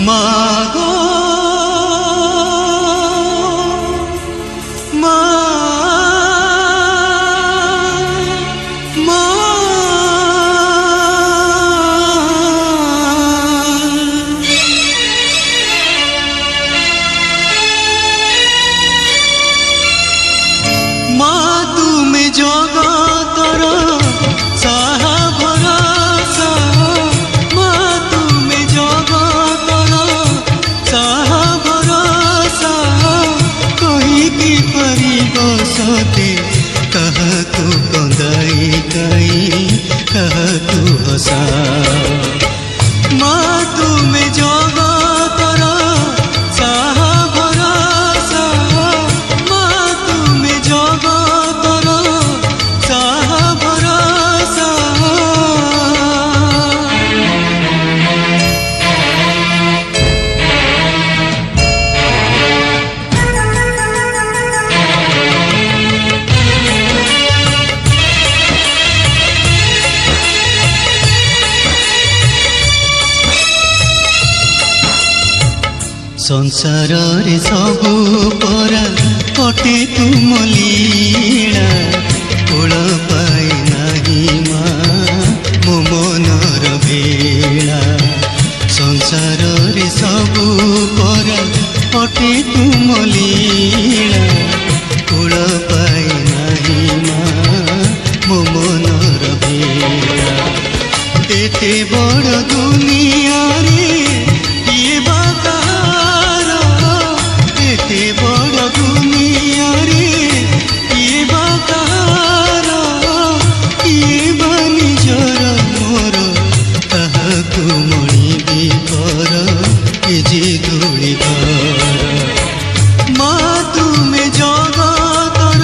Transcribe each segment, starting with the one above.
মাগো মা মা মা তুমি জগতর সাহা ভরসা মা তুমি জগতর সাহা ভরসা কহিকি পারিব সতে কাহাকু কন্দাই কাই কাহাকু হসা মা তুমি জগতর সাহা ভরসা মা তুমি জগতর সাহা ভরসা संसारे सबु परा कटे तुम लीला कोल पाई नाही मा मो मनर भेला संसारे सबु परा कटे तुम लीला कोल पाई नाही मा मो मनर भेला एते बड़ दुनिया रे किए बा एते बड़ दुनिया रे किए बा कहार किए बा निजर मोर ताहाकु मणिबी कर ए जे धूଳି कर मा तुमे जगतर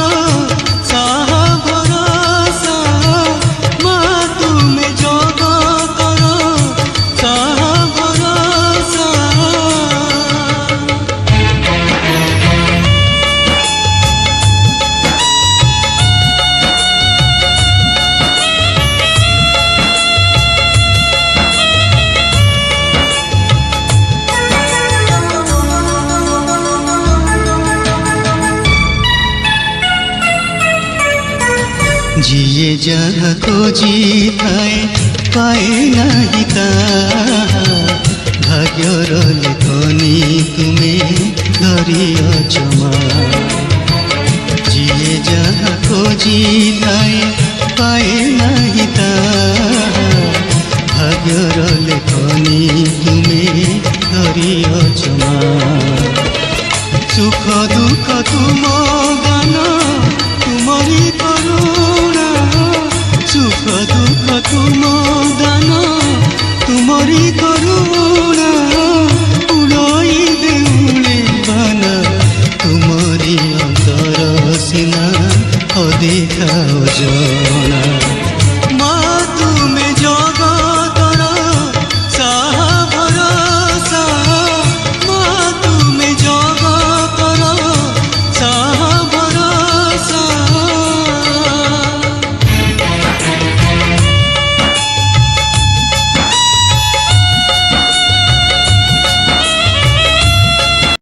साहा भरसा मा तुमे जगतर साहा भरसा जिए जहाँ खोजी थाए पाए नहीं ताहा भाग्यर लेखनी तुम्हें धरियछ मा जिए जहाँ खोजी थाए पाए नहीं ताहा भाग्यर लेखनी तुम्हें धरियछ